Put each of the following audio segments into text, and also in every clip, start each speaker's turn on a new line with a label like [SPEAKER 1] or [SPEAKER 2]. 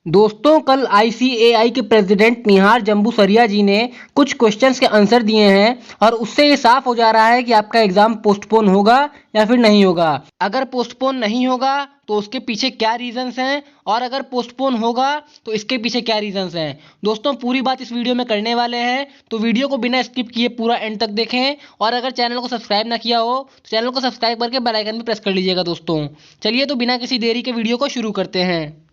[SPEAKER 1] दोस्तों कल आईसीएआई के प्रेसिडेंट निहार जम्बूसरिया जी ने कुछ क्वेश्चंस के आंसर दिए हैं और उससे ये साफ हो जा रहा है कि आपका एग्जाम पोस्टपोन होगा या फिर नहीं होगा। अगर पोस्टपोन नहीं होगा तो उसके पीछे क्या रीजंस हैं और अगर पोस्टपोन होगा तो इसके पीछे क्या रीजंस हैं। दोस्तों पूरी बात इस वीडियो में करने वाले हैं, तो वीडियो को बिना स्किप किए पूरा एंड तक देखें और अगर चैनल को सब्सक्राइब ना किया हो तो चैनल को सब्सक्राइब करके बेल आइकन भी प्रेस कर लीजिएगा। दोस्तों चलिए तो बिना किसी देरी के वीडियो को शुरू करते हैं।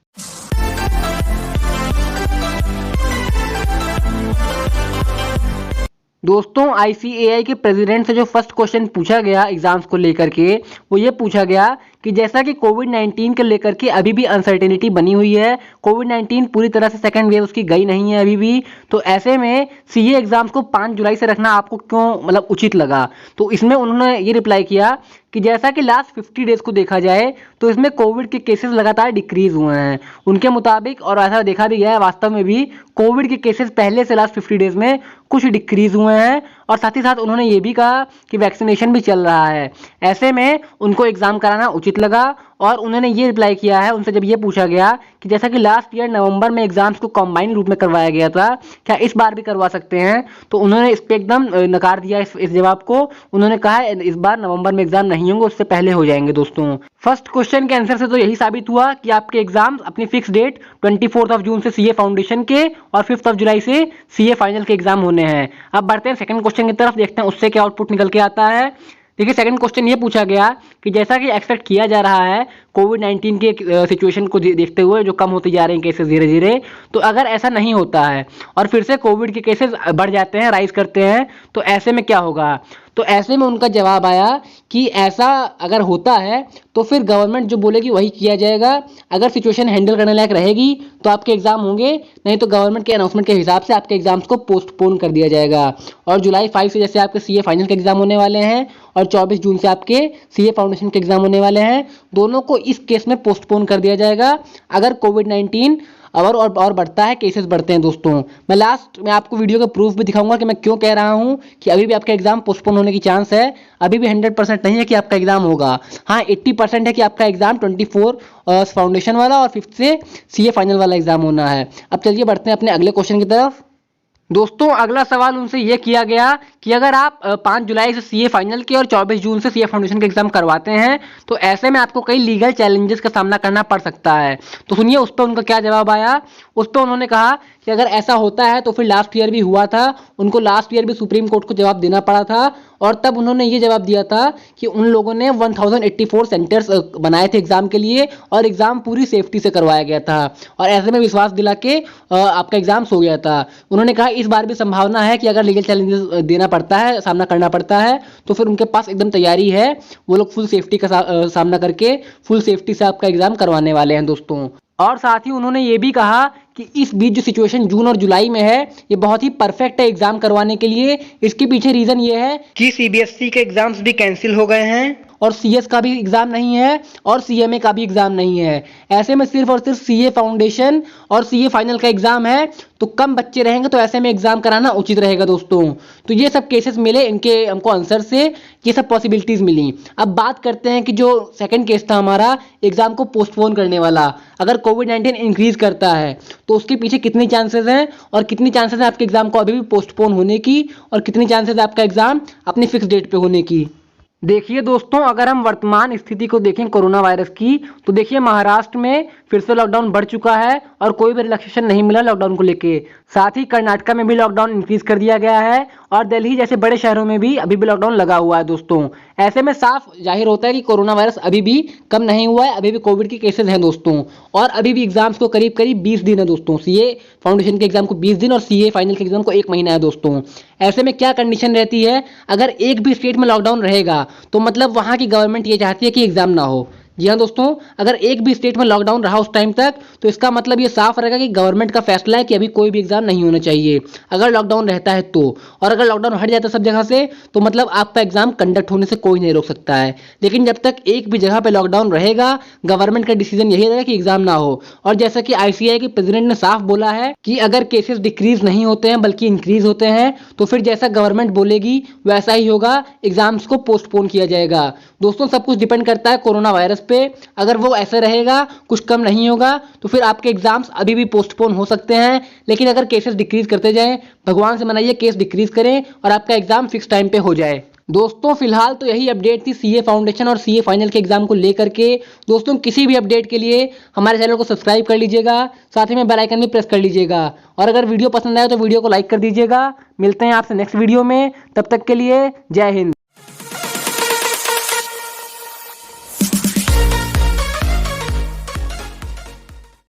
[SPEAKER 1] दोस्तों आईसीएआई के प्रेसिडेंट से जो फर्स्ट क्वेश्चन पूछा गया एग्जाम्स को लेकर के वो ये पूछा गया कि जैसा कि कोविड-19 के लेकर के अभी भी अनसर्टेनिटी बनी हुई है, कोविड-19 पूरी तरह से सेकंड वेव उसकी गई नहीं है अभी भी, तो ऐसे में सीए एग्जाम्स को 5 जुलाई से रखना आपको क्यों उचित लगा। तो इसमें उन्होंने ये रिप्लाई किया कि जैसा कि लास्ट 50 डेज को देखा जाए तो इसमें कोविड के केसेस लगातार डिक्रीज हुए हैं उनके मुताबिक, और ऐसा देखा भी गया है वास्तव में भी कोविड के केसेस पहले से लास्ट 50 डेज में कुछ डिक्रीज हुए हैं। और साथ ही साथ उन्होंने ये भी कहा कि वैक्सीनेशन भी चल रहा है, ऐसे में उनको एग्जाम कराना उचित लगा। और उन्होंने ये रिप्लाई किया है उनसे जब ये पूछा गया कि जैसा कि लास्ट ईयर नवंबर में एग्जाम्स को कंबाइन रूप में करवाया गया था, क्या इस बार भी करवा सकते हैं, तो उन्होंने इस पे एकदम नकार दिया इस जवाब को। उन्होंने कहा इस बार नवंबर में एग्जाम नहीं होंगे, उससे पहले हो जाएंगे। दोस्तों फर्स्ट क्वेश्चन के आंसर से तो यही साबित हुआ कि आपके एग्जाम अपनी फिक्स डेट 24 जून से सीए फाउंडेशन के और 5 जुलाई से सीए फाइनल के एग्जाम होने हैं। अब बढ़ते हैं सेकंड क्वेश्चन की तरफ, देखते हैं उससे क्या आउटपुट निकल के आता है। देखिए सेकंड क्वेश्चन ये पूछा गया कि जैसा कि एक्सपेक्ट किया जा रहा है कोविड-19 के सिचुएशन को देखते हुए जो कम होते जा रहे हैं केसेस धीरे धीरे, तो अगर ऐसा नहीं होता है और फिर से कोविड के केसेस बढ़ जाते हैं, राइज करते हैं, तो ऐसे में क्या होगा। तो ऐसे में उनका जवाब आया कि ऐसा अगर होता है तो फिर गवर्नमेंट जो बोलेगी वही किया जाएगा। अगर सिचुएशन हैंडल करने लायक रहेगी तो आपके एग्जाम होंगे, नहीं तो गवर्नमेंट के अनाउंसमेंट के हिसाब से आपके एग्जाम्स को पोस्टपोन कर दिया जाएगा। और जुलाई 5 से जैसे आपके सीए फाइनल के एग्जाम होने वाले हैं और 24 जून से आपके सीए फाउंडेशन के एग्जाम होने वाले हैं, दोनों को इस केस में पोस्टपोन कर दिया जाएगा अगर कोविड-19 और बढ़ता है, केसेस बढ़ते हैं। दोस्तों मैं लास्ट में आपको वीडियो का प्रूफ भी दिखाऊंगा कि मैं क्यों कह रहा हूं कि अभी भी आपका एग्जाम पोस्टपोन होने की चांस है। अभी भी 100% नहीं है कि आपका एग्जाम होगा, हाँ 80% है कि आपका एग्जाम 24 फाउंडेशन वाला और 5 से सीए फाइनल वाला एग्जाम होना है। अब चलिए बढ़ते हैं अपने अगले क्वेश्चन की तरफ। दोस्तों अगला सवाल उनसे यह किया गया कि अगर आप 5 जुलाई से सीए फाइनल के और 24 जून से सीए फाउंडेशन के एग्जाम करवाते हैं तो ऐसे में आपको कई लीगल चैलेंजेस का सामना करना पड़ सकता है। तो सुनिए उस पर उनका क्या जवाब आया। उस पर उन्होंने कहा कि अगर ऐसा होता है तो फिर लास्ट ईयर भी हुआ था, उनको लास्ट ईयर भी सुप्रीम कोर्ट को जवाब देना पड़ा था और तब उन्होंने ये जवाब दिया था कि उन लोगों ने 1084 सेंटर्स बनाए थे एग्जाम के लिए और एग्जाम पूरी सेफ्टी से करवाया गया था और ऐसे में विश्वास दिला के आपका एग्जाम हो गया था। उन्होंने कहा इस बार भी संभावना है कि अगर लीगल चैलेंजेस देना पड़ता है, सामना करना पड़ता है, तो फिर उनके पास एकदम तैयारी है, वो लोग फुल सेफ्टी का सामना करके फुल सेफ्टी से आपका एग्जाम करवाने वाले हैं। दोस्तों और साथ ही उन्होंने ये भी कहा कि इस बीच जो सिचुएशन जून और जुलाई में है ये बहुत ही परफेक्ट है एग्जाम करवाने के लिए। इसके पीछे रीजन ये है कि सीबीएसई के एग्जाम्स भी कैंसिल हो गए हैं और सीएस का भी एग्जाम नहीं है और सीएमए का भी एग्जाम नहीं है। ऐसे में सिर्फ और सिर्फ सीए फाउंडेशन और सीए फाइनल का एग्जाम है, तो कम बच्चे रहेंगे तो ऐसे में एग्जाम कराना उचित रहेगा। दोस्तों तो ये सब केसेस मिले इनके हमको आंसर से, ये सब पॉसिबिलिटीज मिली। अब बात करते हैं कि जो सेकंड केस था हमारा एग्जाम को पोस्टपोन करने वाला, अगर कोविड-19 इंक्रीज करता है तो उसके पीछे कितनी चांसेस हैं और कितनी चांसेस है आपके एग्जाम को अभी भी पोस्टपोन होने की और कितनी चांसेस है आपका एग्जाम अपनी फिक्स डेट पे होने की। देखिए दोस्तों अगर हम वर्तमान स्थिति को देखें कोरोना वायरस की, तो देखिए महाराष्ट्र में फिर से लॉकडाउन बढ़ चुका है और कोई भी रिलैक्सेशन नहीं मिला लॉकडाउन को लेके। साथ ही कर्नाटका में भी लॉकडाउन इंक्रीज कर दिया गया है और दिल्ली जैसे बड़े शहरों में भी अभी भी लॉकडाउन लगा हुआ है। दोस्तों ऐसे में साफ जाहिर होता है कि कोरोना वायरस अभी भी कम नहीं हुआ है, अभी भी कोविड के केसेस हैं। दोस्तों और अभी भी एग्जाम्स को करीब करीब 20 दिन है। दोस्तों सीए फाउंडेशन के एग्जाम को 20 दिन और सीए फाइनल के एग्जाम को 1 महीना है। दोस्तों ऐसे में क्या कंडीशन रहती है, अगर एक भी स्टेट में लॉकडाउन रहेगा तो मतलब वहां की गवर्नमेंट ये चाहती है कि एग्जाम ना हो। जी हाँ दोस्तों, अगर एक भी स्टेट में लॉकडाउन रहा उस टाइम तक तो इसका मतलब ये साफ रहेगा कि गवर्नमेंट का फैसला है कि अभी कोई भी एग्जाम नहीं होना चाहिए अगर लॉकडाउन रहता है तो। और अगर लॉकडाउन हट जाता है सब जगह से तो मतलब आपका एग्जाम कंडक्ट होने से कोई नहीं रोक सकता है। लेकिन जब तक एक भी जगह पे लॉकडाउन रहेगा गवर्नमेंट का डिसीजन यही रहेगा कि एग्जाम ना हो। और जैसा कि आईसीएआई के प्रेसिडेंट ने साफ बोला है कि अगर केसेस डिक्रीज नहीं होते हैं बल्कि इंक्रीज होते हैं तो फिर जैसा गवर्नमेंट बोलेगी वैसा ही होगा, एग्जाम्स को पोस्टपोन किया जाएगा। दोस्तों सब कुछ डिपेंड करता है कोरोना वायरस पे। अगर वो ऐसे रहेगा, कुछ कम नहीं होगा, तो फिर आपके एग्जाम्स अभी भी पोस्टपोन हो सकते हैं। लेकिन अगर केसेस डिक्रीज करते जाएं, भगवान से मनाइए केस डिक्रीज करें और आपका एग्जाम फिक्स टाइम पे हो जाए। दोस्तों फिलहाल तो यही अपडेट थी सीए फाउंडेशन और सीए फाइनल के एग्जाम को लेकर के। दोस्तों किसी भी अपडेट के लिए हमारे चैनल को सब्सक्राइब कर लीजिएगा, साथ ही में बेल आइकन भी प्रेस कर लीजिएगा। और अगर वीडियो पसंद आए तो वीडियो को लाइक कर दीजिएगा। मिलते हैं आपसे नेक्स्ट वीडियो में, तब तक के लिए जय हिंद।